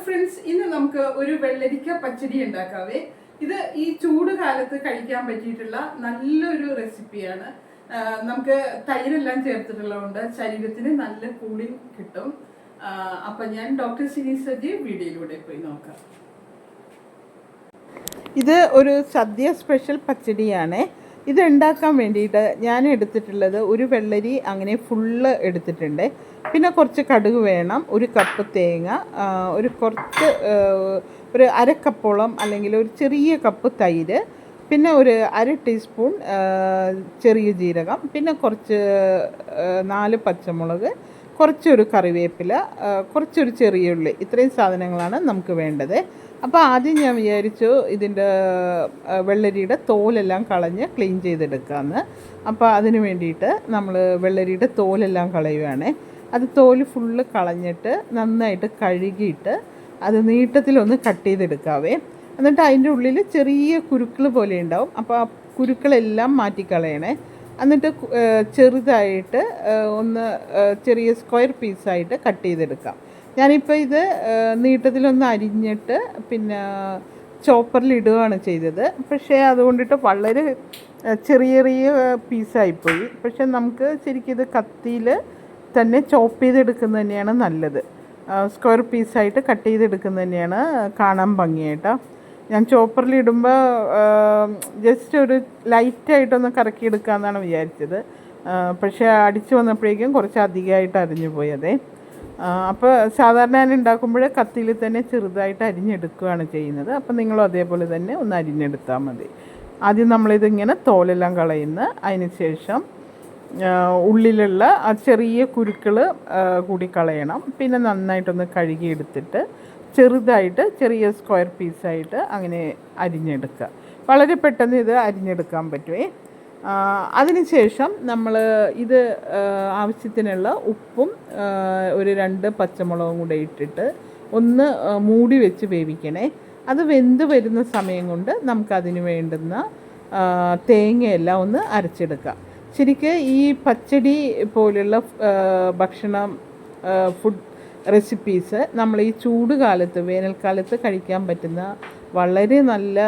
Friends, ഇന്ന് നമുക്ക് ഒരു വെള്ളരിക്ക പച്ചടി ഉണ്ടാക്കാവേ. ഇത് ഈ ചൂട് കാലത്ത് കഴിക്കാൻ പറ്റിയിട്ടുള്ള നല്ലൊരു റെസിപ്പിയാണ്. നമുക്ക് തൈരെല്ലാം ചേർത്തിട്ടുള്ളതുകൊണ്ട് ശരീരത്തിന് നല്ല കൂളിംഗ് കിട്ടും. അപ്പൊ ഞാൻ ഡോക്ടർ സിനി സജി വീഡിയോയിലൂടെ പോയി നോക്കാം. ഇത് ഒരു സദ്യ സ്പെഷ്യൽ പച്ചടിയാണ്. ഇത് ഉണ്ടാക്കാൻ വേണ്ടിയിട്ട് ഞാൻ എടുത്തിട്ടുള്ളത് ഒരു വെള്ളരി അങ്ങനെ ഫുള്ള് എടുത്തിട്ടുണ്ട്. പിന്നെ കുറച്ച് കടുക് വേണം, ഒരു കപ്പ് തേങ്ങ, ഒരു അര കപ്പോളം അല്ലെങ്കിൽ ഒരു ചെറിയ കപ്പ് തൈര്, പിന്നെ ഒരു അര ടീസ്പൂൺ ചെറിയ ജീരകം, പിന്നെ കുറച്ച് 4 പച്ചമുളക്, കുറച്ചൊരു കറിവേപ്പില, കുറച്ചൊരു ചെറിയ ഉള്ളി. ഇത്രയും സാധനങ്ങളാണ് നമുക്ക് വേണ്ടത്. അപ്പോൾ ആദ്യം ഞാൻ വിചാരിച്ചു ഇതിൻ്റെ വെള്ളരിയുടെ തോലെല്ലാം കളഞ്ഞ് ക്ലീൻ ചെയ്തെടുക്കാമെന്ന്. അപ്പോൾ അതിന് വേണ്ടിയിട്ട് നമ്മൾ വെള്ളരിയുടെ തോലെല്ലാം കളയുകയാണ്. അത് തോല് ഫുള്ള് കളഞ്ഞിട്ട് നന്നായിട്ട് കഴുകിയിട്ട് അത് നീട്ടത്തിലൊന്ന് കട്ട് ചെയ്തെടുക്കാവേ. എന്നിട്ട് അതിൻ്റെ ഉള്ളിൽ ചെറിയ കുരുക്കൾ പോലെ ഉണ്ടാവും. അപ്പോൾ ആ കുരുക്കളെല്ലാം മാറ്റിക്കളയണേ. എന്നിട്ട് ചെറുതായിട്ട് ഒന്ന് ചെറിയ സ്ക്വയർ പീസായിട്ട് കട്ട് ചെയ്തെടുക്കാം. ഞാനിപ്പോൾ ഇത് നീട്ടത്തിലൊന്ന് അരിഞ്ഞിട്ട് പിന്നെ ചോപ്പറിൽ ഇടുകയാണ് ചെയ്തത്. പക്ഷേ അതുകൊണ്ടിട്ട് വളരെ ചെറിയ ചെറിയ പീസായിപ്പോയി. പക്ഷെ നമുക്ക് ശരിക്കും ഇത് കത്തിയിൽ തന്നെ ചോപ്പ് ചെയ്തെടുക്കുന്നത് തന്നെയാണ് നല്ലത്. സ്ക്വയർ പീസായിട്ട് കട്ട് ചെയ്തെടുക്കുന്നത് തന്നെയാണ് കാണാൻ ഭംഗിയായിട്ടോ. ഞാൻ ചോപ്പറിലിടുമ്പോൾ ജസ്റ്റ് ഒരു ലൈറ്റായിട്ടൊന്ന് കറക്കിയെടുക്കാമെന്നാണ് വിചാരിച്ചത്. പക്ഷേ അടിച്ചു വന്നപ്പോഴേക്കും കുറച്ച് അധികമായിട്ട് അരിഞ്ഞു പോയി. അതെ, അപ്പോൾ സാധാരണ ഞാൻ ഉണ്ടാക്കുമ്പോൾ കത്തിയിൽ തന്നെ ചെറുതായിട്ട് അരിഞ്ഞെടുക്കുകയാണ് ചെയ്യുന്നത്. അപ്പോൾ നിങ്ങളും അതേപോലെ തന്നെ ഒന്ന് അരിഞ്ഞെടുത്താൽ മതി. ആദ്യം നമ്മളിതിങ്ങനെ തോലെല്ലാം കളയുന്നു. അതിന് ശേഷം ഉള്ളിലുള്ള ആ ചെറിയ കുരുക്കൾ കൂടി കളയണം. പിന്നെ നന്നായിട്ടൊന്ന് കഴുകിയെടുത്തിട്ട് ചെറുതായിട്ട് ചെറിയ സ്ക്വയർ പീസായിട്ട് അങ്ങനെ അരിഞ്ഞെടുക്കുക. വളരെ പെട്ടെന്ന് ഇത് അരിഞ്ഞെടുക്കാൻ പറ്റുമേ. അതിനുശേഷം നമ്മൾ ഇത് ആവശ്യത്തിനുള്ള ഉപ്പും ഒരു 2 പച്ചമുളകും കൂടെ ഇട്ടിട്ട് ഒന്ന് മൂടി വെച്ച് വേവിക്കണേ. അത് വെന്ത് വരുന്ന സമയം കൊണ്ട് നമുക്കതിന് വേണ്ടുന്ന തേങ്ങയെല്ലാം ഒന്ന് അരച്ചെടുക്കാം. ശരിക്കും ഈ പച്ചടി പോലുള്ള ഫുഡ് റെസിപ്പീസ് നമ്മൾ ഈ ചൂട് കാലത്ത്, വേനൽക്കാലത്ത് കഴിക്കാൻ പറ്റുന്ന വളരെ നല്ല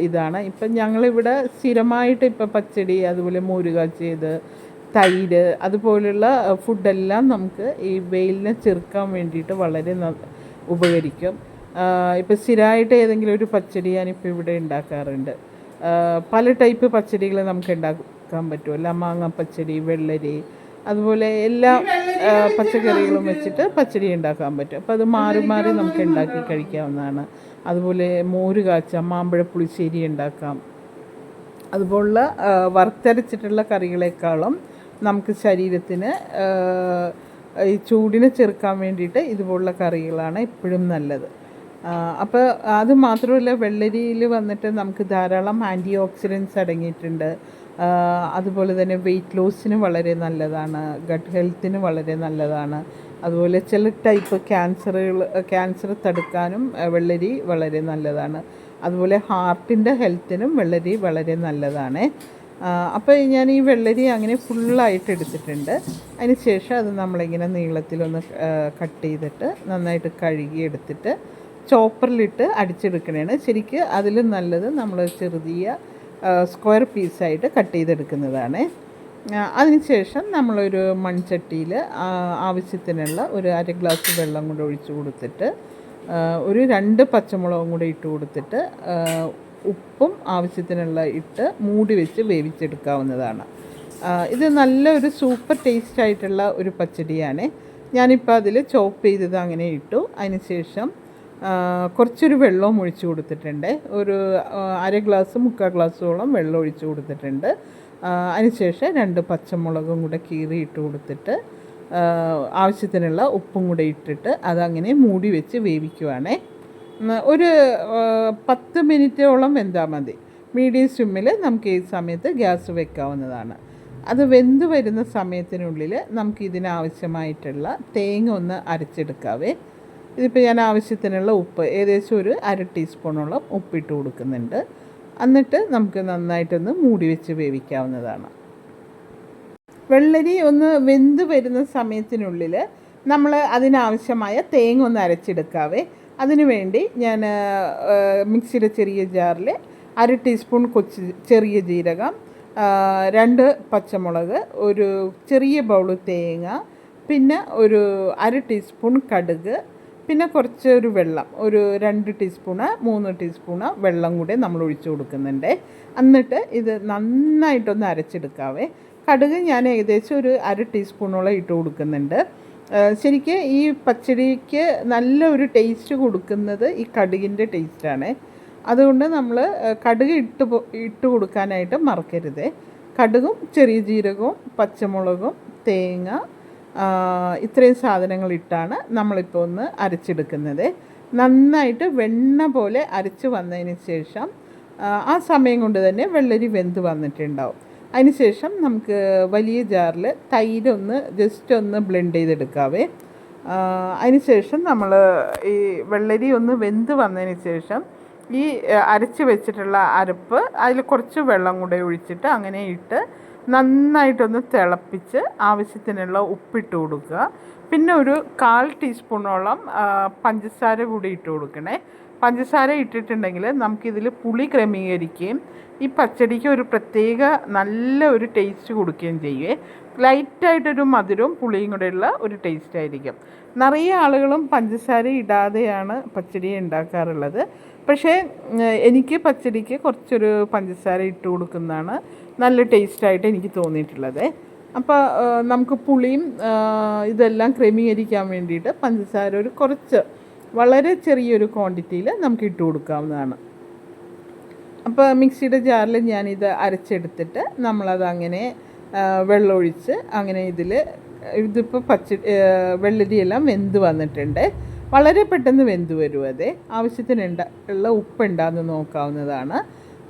ഇതാണ്. ഇപ്പം ഞങ്ങളിവിടെ സ്ഥിരമായിട്ട് ഇപ്പം പച്ചടി, അതുപോലെ മോര് കാച്ചിയത്, തൈര്, അതുപോലുള്ള ഫുഡെല്ലാം നമുക്ക് ഈ വെയിലിനെ ചെറുക്കാൻ വേണ്ടിയിട്ട് വളരെ ഉപകരിക്കും. ഇപ്പം സ്ഥിരമായിട്ട് ഏതെങ്കിലും ഒരു പച്ചടി ഞാനിപ്പോൾ ഇവിടെ ഉണ്ടാക്കാറുണ്ട്. പല ടൈപ്പ് പച്ചടികൾ നമുക്ക് ഉണ്ടാക്കാൻ പറ്റുമല്ലോ. മാങ്ങ പച്ചടി, വെള്ളരി, അതുപോലെ എല്ലാ പച്ചക്കറികളും വെച്ചിട്ട് പച്ചടി ഉണ്ടാക്കാൻ പറ്റും. അപ്പോൾ അത് മാറി മാറി നമുക്ക് ഉണ്ടാക്കി കഴിക്കാവുന്നതാണ്. അതുപോലെ മോര് കാച്ചാം, മാമ്പഴ പുളിശ്ശേരി ഉണ്ടാക്കാം. അതുപോലുള്ള വറുത്തരച്ചിട്ടുള്ള കറികളെക്കാളും നമുക്ക് ശരീരത്തിന് ഈ ചൂടിനെ ചെറുക്കാൻ വേണ്ടിയിട്ട് ഇതുപോലുള്ള കറികളാണ് എപ്പോഴും നല്ലത്. അപ്പോൾ അത് മാത്രമല്ല, വെള്ളരിയിൽ വന്നിട്ട് നമുക്ക് ധാരാളം ആൻറ്റി ഓക്സിഡൻസ് അടങ്ങിയിട്ടുണ്ട്. അതുപോലെ തന്നെ വെയിറ്റ് ലോസിന് വളരെ നല്ലതാണ്, ഗട്ട് ഹെൽത്തിന് വളരെ നല്ലതാണ്. അതുപോലെ ചില ടൈപ്പ് ക്യാൻസർ തടുക്കാനും വെള്ളരി വളരെ നല്ലതാണ്. അതുപോലെ ഹാർട്ടിൻ്റെ ഹെൽത്തിനും വെള്ളരി വളരെ നല്ലതാണ്. അപ്പോൾ ഞാൻ ഈ വെള്ളരി അങ്ങനെ ഫുള്ളായിട്ട് എടുത്തിട്ടുണ്ട്. അതിന് ശേഷം അത് നമ്മളിങ്ങനെ നീളത്തിലൊന്ന് കട്ട് ചെയ്തിട്ട് നന്നായിട്ട് കഴുകി എടുത്തിട്ട് ചോപ്പറിലിട്ട് അടിച്ചെടുക്കണതാണ്. ശരിക്കും അതിലും നല്ലത് നമ്മൾ ചെറിയ സ്ക്വയർ പീസായിട്ട് കട്ട് ചെയ്തെടുക്കുന്നതാണ്. അതിനുശേഷം നമ്മളൊരു മൺചട്ടിയിൽ ആവശ്യത്തിനുള്ള ഒരു 1 ഗ്ലാസ് വെള്ളം കൂടെ ഒഴിച്ച് കൊടുത്തിട്ട് ഒരു 2 പച്ചമുളകും കൂടെ ഇട്ട് കൊടുത്തിട്ട് ഉപ്പും ആവശ്യത്തിനുള്ള ഇട്ട് മൂടി വെച്ച് വേവിച്ചെടുക്കാവുന്നതാണ്. ഇത് നല്ലൊരു സൂപ്പർ ടേസ്റ്റ് ആയിട്ടുള്ള ഒരു പച്ചടിയാണ്. ഞാനിപ്പോൾ അതിൽ ചോപ്പ് ചെയ്തത് അങ്ങനെ ഇട്ടു. അതിന് ശേഷം കുറച്ചൊരു വെള്ളവും ഒഴിച്ച് കൊടുത്തിട്ടുണ്ട്. ഒരു 1/2 ഗ്ലാസ് 3/4 ഗ്ലാസ്സോളം വെള്ളം ഒഴിച്ച് കൊടുത്തിട്ടുണ്ട്. അതിനുശേഷം 2 പച്ചമുളകും കൂടെ കീറി ഇട്ട് കൊടുത്തിട്ട് ആവശ്യത്തിനുള്ള ഉപ്പും കൂടെ ഇട്ടിട്ട് അതങ്ങനെ മൂടി വെച്ച് വേവിക്കുവാണേ. ഒരു 10 മിനിറ്റോളം വെന്താൽ മതി. മീഡിയം സിമ്മിൽ നമുക്ക് ഈ സമയത്ത് ഗ്യാസ് വെക്കാവുന്നതാണ്. അത് വെന്ത് വരുന്ന സമയത്തിനുള്ളിൽ നമുക്ക് ഇതിനാവശ്യമായിട്ടുള്ള തേങ്ങ ഒന്ന് അരച്ചെടുക്കാവേ. ഇതിപ്പോൾ ഞാൻ ആവശ്യത്തിനുള്ള ഉപ്പ് ഏകദേശം ഒരു 1/2 ടീസ്പൂണോളം ഉപ്പിട്ട് കൊടുക്കുന്നുണ്ട്. എന്നിട്ട് നമുക്ക് നന്നായിട്ടൊന്ന് മൂടി വെച്ച് വേവിക്കാവുന്നതാണ്. വെള്ളരി ഒന്ന് വെന്ത് വരുന്ന സമയത്തിനുള്ളിൽ നമ്മൾ അതിനാവശ്യമായ തേങ്ങ ഒന്ന് അരച്ചെടുക്കാവേ. അതിനു വേണ്ടി ഞാൻ മിക്സിയുടെ ചെറിയ ജാറിൽ 1/2 ടീസ്പൂൺ ചെറിയ ജീരകം, 2 പച്ചമുളക്, ഒരു ചെറിയ ബൗൾ തേങ്ങ, പിന്നെ ഒരു 1/2 ടീസ്പൂൺ കടുക്, പിന്നെ കുറച്ചൊരു വെള്ളം, ഒരു 2 ടീസ്പൂണ് 3 ടീസ്പൂണ് വെള്ളം കൂടെ നമ്മൾ ഒഴിച്ചു കൊടുക്കുന്നുണ്ട്. എന്നിട്ട് ഇത് നന്നായിട്ടൊന്ന് അരച്ചെടുക്കാവേ. കടുക് ഞാൻ ഏകദേശം ഒരു 1/2 ടീസ്പൂണോളം ഇട്ട് കൊടുക്കുന്നുണ്ട്. ശരിക്കും ഈ പച്ചടിക്ക് നല്ല ഒരു ടേസ്റ്റ് കൊടുക്കുന്നത് ഈ കടുകിൻ്റെ ടേസ്റ്റാണ്. അതുകൊണ്ട് നമ്മൾ കടുക് ഇട്ട് കൊടുക്കാനായിട്ട് മറക്കരുത്. കടുകും ചെറിയ ജീരകവും പച്ചമുളകും തേങ്ങ, ഇത്രയും സാധനങ്ങൾ ഇട്ടാണ് നമ്മളിപ്പോൾ ഒന്ന് അരച്ചെടുക്കുന്നത്. നന്നായിട്ട് വെണ്ണ പോലെ അരച്ച് വന്നതിന് ശേഷം ആ സമയം കൊണ്ട് തന്നെ വെള്ളരി വെന്ത് വന്നിട്ടുണ്ടാവും. അതിനുശേഷം നമുക്ക് വലിയ ജാറിൽ തൈരൊന്ന് ജസ്റ്റ് ഒന്ന് ബ്ലെൻഡ് ചെയ്തെടുക്കാവേ. അതിനുശേഷം നമ്മൾ ഈ വെള്ളരി ഒന്ന് വെന്ത് വന്നതിന് ശേഷം ഈ അരച്ച് വെച്ചിട്ടുള്ള അരപ്പ് അതിൽ കുറച്ച് വെള്ളം കൂടെ ഒഴിച്ചിട്ട് അങ്ങനെ ഇട്ട് നന്നായിട്ടൊന്ന് തിളപ്പിച്ച് ആവശ്യത്തിനുള്ള ഉപ്പിട്ട് കൊടുക്കുക. പിന്നെ ഒരു 1/4 ടീസ്പൂണോളം പഞ്ചസാര കൂടി ഇട്ട് കൊടുക്കണേ. പഞ്ചസാര ഇട്ടിട്ടുണ്ടെങ്കിൽ നമുക്കിതിൽ പുളി ക്രമീകരിക്കുകയും ഈ പച്ചടിക്ക് ഒരു പ്രത്യേക നല്ല ഒരു ടേസ്റ്റ് കൊടുക്കുകയും ചെയ്യുമേ. ലൈറ്റായിട്ടൊരു മധുരവും പുളിയും കൂടെയുള്ള ഒരു ടേസ്റ്റ് ആയിരിക്കും. നിറയെ ആളുകളും പഞ്ചസാര ഇടാതെയാണ് പച്ചടി ഉണ്ടാക്കാറുള്ളത്. പക്ഷേ എനിക്ക് പച്ചടിക്ക് കുറച്ചൊരു പഞ്ചസാര ഇട്ട് കൊടുക്കുന്നതാണ് നല്ല ടേസ്റ്റായിട്ട് എനിക്ക് തോന്നിയിട്ടുള്ളത്. അപ്പോൾ നമുക്ക് പുളിയും ഇതെല്ലാം ക്രമീകരിക്കാൻ വേണ്ടിയിട്ട് പഞ്ചസാര ഒരു കുറച്ച് വളരെ ചെറിയൊരു ക്വാണ്ടിറ്റിയിൽ നമുക്ക് ഇട്ട് കൊടുക്കാവുന്നതാണ്. അപ്പോൾ മിക്സിയുടെ ജാറിൽ ഞാനിത് അരച്ചെടുത്തിട്ട് നമ്മളത് അങ്ങനെ വെള്ളമൊഴിച്ച് അങ്ങനെ ഇതിപ്പോൾ വെള്ളരിയെല്ലാം വെന്ത് വന്നിട്ടുണ്ട്. വളരെ പെട്ടെന്ന് വെന്ത് വരും. ആവശ്യത്തിന് ഉള്ള ഉപ്പുണ്ടാകുന്ന നോക്കാവുന്നതാണ്.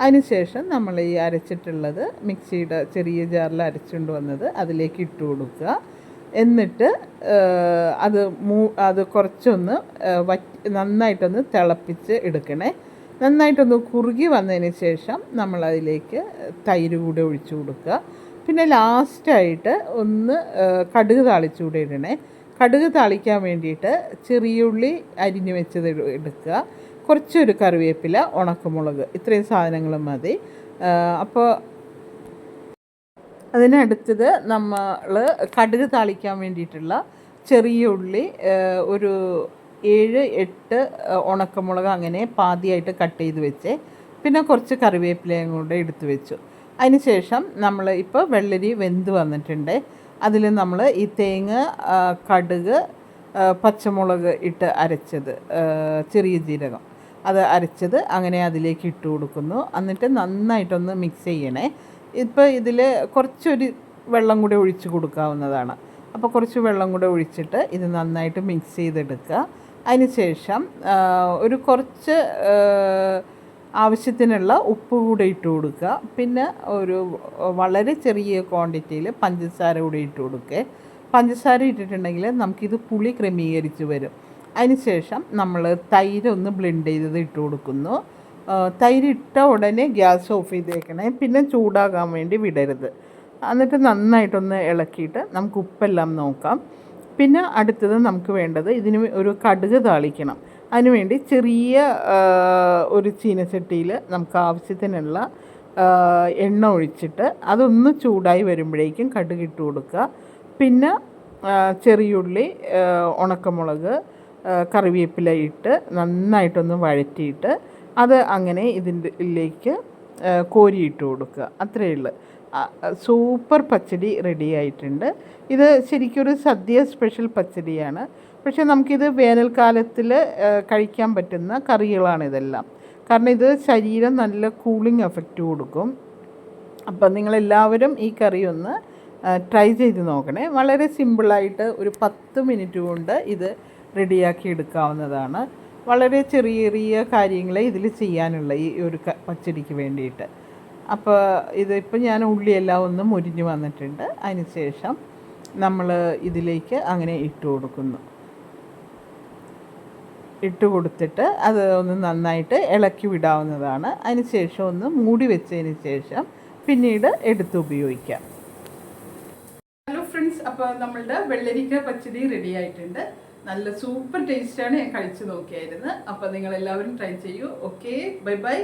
അതിനുശേഷം നമ്മൾ ഈ അരച്ചിട്ടുള്ളത് മിക്സിയുടെ ചെറിയ ജാറിൽ അരച്ചുകൊണ്ട് വന്നത് അതിലേക്ക് ഇട്ട് കൊടുക്കുക. എന്നിട്ട് അത് കുറച്ചൊന്ന് നന്നായിട്ടൊന്ന് തിളപ്പിച്ച് എടുക്കണേ. നന്നായിട്ടൊന്ന് കുറുകി വന്നതിന് ശേഷം നമ്മളതിലേക്ക് തൈര് കൂടെ ഒഴിച്ചു കൊടുക്കുക. പിന്നെ ലാസ്റ്റായിട്ട് ഒന്ന് കടുക് താളിച്ചുകൂടെ ഇടണേ. കടുക് താളിക്കാൻ വേണ്ടിയിട്ട് ചെറിയുള്ളി അരിഞ്ഞു വെച്ചത് എടുക്കുക, കുറച്ചൊരു കറിവേപ്പില, ഉണക്കമുളക്, ഇത്രയും സാധനങ്ങൾ മതി. അപ്പോൾ അതിനടുത്തത് നമ്മൾ കടുക് താളിക്കാൻ വേണ്ടിയിട്ടുള്ള ചെറിയ ഉള്ളി ഒരു 7-8 ഉണക്കമുളക് അങ്ങനെ പാതിയായിട്ട് കട്ട് ചെയ്ത് വെച്ച്, പിന്നെ കുറച്ച് കറിവേപ്പിലയും കൂടെ എടുത്ത് വെച്ചു. അതിന് ശേഷം നമ്മൾ ഇപ്പോൾ വെള്ളരി വെന്ത് വന്നിട്ടുണ്ട്. അതിൽ നമ്മൾ ഈ തേങ്ങ, കടുക്, പച്ചമുളക് ഇട്ട് അരച്ചത്, ചെറിയ ജീരകം അത് അരച്ചത് അങ്ങനെ അതിലേക്ക് ഇട്ട് കൊടുക്കുന്നു. എന്നിട്ട് നന്നായിട്ടൊന്ന് മിക്സ് ചെയ്യണേ. ഇപ്പോൾ ഇതിൽ കുറച്ചൊരു വെള്ളം കൂടെ ഒഴിച്ച് കൊടുക്കാവുന്നതാണ്. അപ്പോൾ കുറച്ച് വെള്ളം കൂടെ ഒഴിച്ചിട്ട് ഇത് നന്നായിട്ട് മിക്സ് ചെയ്തെടുക്കുക. അതിന് ശേഷം ഒരു കുറച്ച് ആവശ്യത്തിനുള്ള ഉപ്പ് കൂടെ ഇട്ട് കൊടുക്കുക. പിന്നെ ഒരു വളരെ ചെറിയ ക്വാണ്ടിറ്റിയിൽ പഞ്ചസാര കൂടെ ഇട്ട് കൊടുക്കുക. പഞ്ചസാര ഇട്ടിട്ടുണ്ടെങ്കിൽ നമുക്കിത് പുളി ക്രമീകരിച്ച് വരും. അതിന് ശേഷം നമ്മൾ തൈര് ഒന്ന് ബ്ലെൻഡ് ചെയ്തത് ഇട്ട് കൊടുക്കുന്നു. തൈര് ഇട്ട ഉടനെ ഗ്യാസ് ഓഫ് ചെയ്തേക്കണേ. പിന്നെ ചൂടാകാൻ വേണ്ടി വിടരുത്. എന്നിട്ട് നന്നായിട്ടൊന്ന് ഇളക്കിയിട്ട് നമുക്ക് ഉപ്പെല്ലാം നോക്കാം. പിന്നെ അടുത്തത് നമുക്ക് വേണ്ടത് ഇതിന് ഒരു കടുക് താളിക്കണം. അതിനുവേണ്ടി ചെറിയ ഒരു ചീനച്ചട്ടിയിൽ നമുക്ക് ആവശ്യത്തിനുള്ള എണ്ണ ഒഴിച്ചിട്ട് അതൊന്ന് ചൂടായി വരുമ്പോഴേക്കും കടുക് ഇട്ട് കൊടുക്കുക. പിന്നെ ചെറിയുള്ളി, ഉണക്കമുളക്, കറിവേപ്പില ഇട്ട് നന്നായിട്ടൊന്ന് വഴറ്റിയിട്ട് അത് അങ്ങനെ ഇതിലേക്ക് കോരിയിട്ട് കൊടുക്കുക. അത്രയേ ഉള്ളൂ. സൂപ്പർ പച്ചടി റെഡി ആയിട്ടുണ്ട്. ഇത് ശരിക്കൊരു സദ്യ സ്പെഷ്യൽ പച്ചടിയാണ്. പക്ഷേ നമുക്കിത് വേനൽക്കാലത്തിൽ കഴിക്കാൻ പറ്റുന്ന കറികളാണിതെല്ലാം. കാരണം ഇത് ശരീരം നല്ല കൂളിംഗ് എഫക്റ്റ് കൊടുക്കും. അപ്പം നിങ്ങളെല്ലാവരും ഈ കറി ഒന്ന് ട്രൈ ചെയ്ത് നോക്കണേ. വളരെ സിമ്പിളായിട്ട് ഒരു 10 മിനിറ്റ് കൊണ്ട് ഇത് റെഡിയാക്കി എടുക്കാവുന്നതാണ്. വളരെ ചെറിയ ചെറിയ കാര്യങ്ങളെ ഇതിൽ ചെയ്യാനുള്ള ഈ ഒരു പച്ചടിക്ക് വേണ്ടിയിട്ട്. അപ്പോൾ ഇതിപ്പോൾ ഞാൻ ഉള്ളിയെല്ലാം ഒന്ന് മുരിഞ്ഞ് വന്നിട്ടുണ്ട്. അതിന് ശേഷം നമ്മൾ ഇതിലേക്ക് അങ്ങനെ ഇട്ട് കൊടുക്കുന്നു. ഇട്ട് കൊടുത്തിട്ട് അത് ഒന്ന് നന്നായിട്ട് ഇളക്കി വിടാവുന്നതാണ്. അതിന് ശേഷം ഒന്ന് മൂടി വെച്ചതിന് ശേഷം പിന്നീട് എടുത്ത് ഉപയോഗിക്കാം. ഹലോ ഫ്രണ്ട്സ്, അപ്പോൾ നമ്മളുടെ വെള്ളരിക്ക പച്ചടി റെഡി ആയിട്ടുണ്ട്. നല്ല സൂപ്പർ ടേസ്റ്റാണ്. ഞാൻ കഴിച്ചു നോക്കിയായിരുന്നു. അപ്പോൾ നിങ്ങൾ എല്ലാവരും ട്രൈ ചെയ്യൂ. Okay, bye bye.